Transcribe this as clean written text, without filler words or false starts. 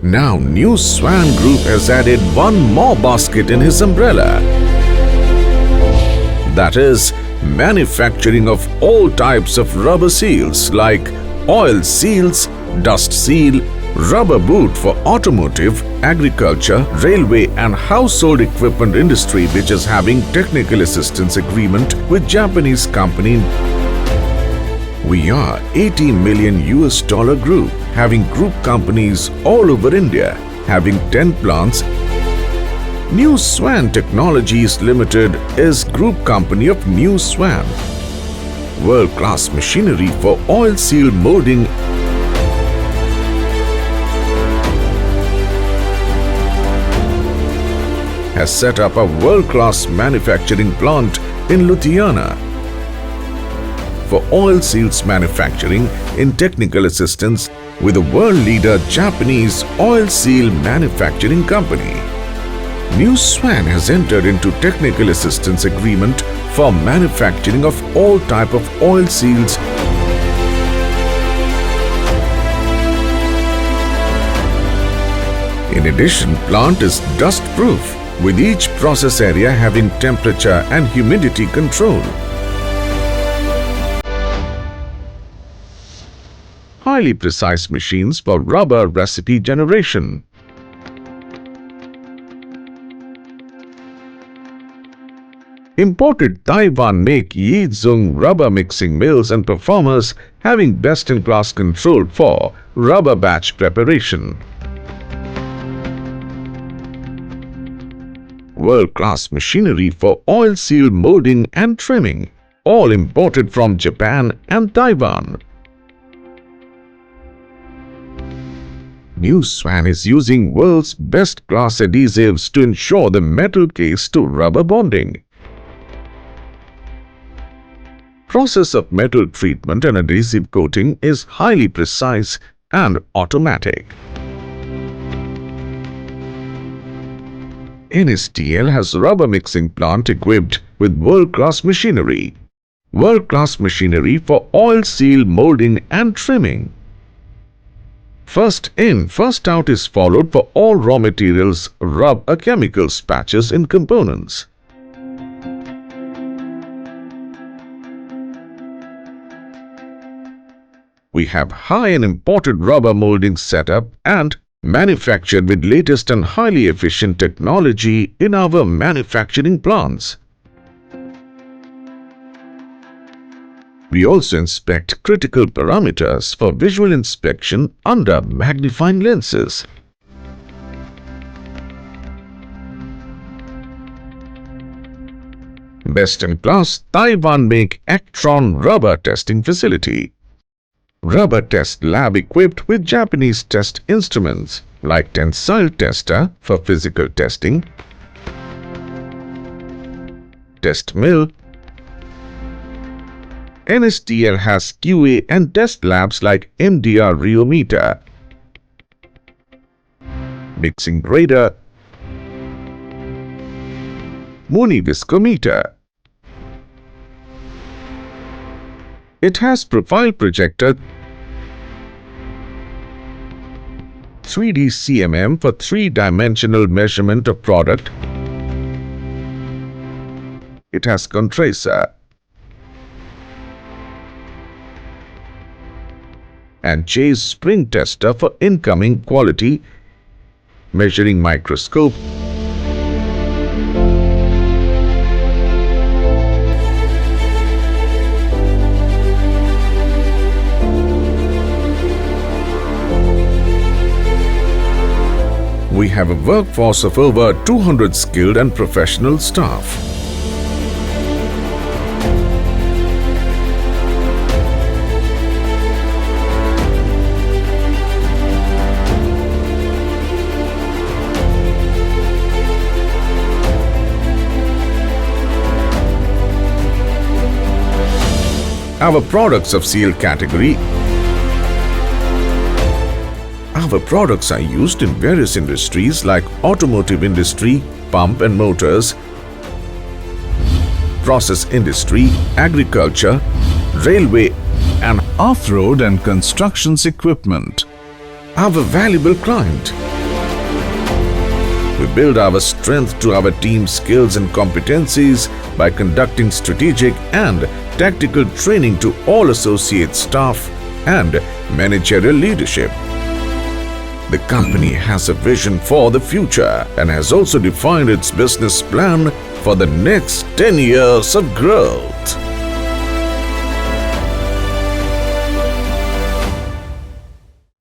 Now, New Swan Group has added one more basket in his umbrella. That is, manufacturing of all types of rubber seals like oil seals, dust seal, rubber boot for automotive, agriculture, railway and household equipment industry, which is having technical assistance agreement with Japanese company. We are $80 million group, having group companies all over India, having 10 plants. New Swan Technologies Ltd is group company of New Swan. World-class machinery for oil seal molding has set up a world-class manufacturing plant in Ludhiana for oil seals manufacturing in technical assistance with a world leader Japanese oil seal manufacturing company. New Swan has entered into technical assistance agreement for manufacturing of all type of oil seals. In addition, plant is dust proof with each process area having temperature and humidity control. Highly precise machines for rubber recipe generation. Imported Taiwan-make Yizhong rubber mixing mills and performers having best-in-class control for rubber batch preparation. World-class machinery for oil seal molding and trimming, all imported from Japan and Taiwan. New Swan is using world's best class adhesives to ensure the metal case to rubber bonding. Process of metal treatment and adhesive coating is highly precise and automatic. NSTL has rubber mixing plant equipped with world-class machinery. World-class machinery for oil seal molding and trimming. First in, first out is followed for all raw materials, rub a chemical patches in components. We have high and imported rubber molding setup and manufactured with latest and highly efficient technology in our manufacturing plants. We also inspect critical parameters for visual inspection under magnifying lenses. Best-in-class Taiwan-make Actron rubber testing facility. Rubber test lab equipped with Japanese test instruments like tensile tester for physical testing, test mill. NSTL has QA and test labs like MDR rheometer, mixing grader, Muni viscometer. It has profile projector, 3D CMM for three-dimensional measurement of product. It has contracer and chase spring tester for incoming quality, measuring microscope, we have a workforce of over 200 skilled and professional staff. Our products of seal category. Our products are used in various industries like automotive industry, pump and motors, process industry, agriculture, railway and off-road and constructions equipment. our valuable client. We build our strength to our team's skills and competencies by conducting strategic and tactical training to all associate staff and managerial leadership. The company has a vision for the future and has also defined its business plan for the next 10 years of growth.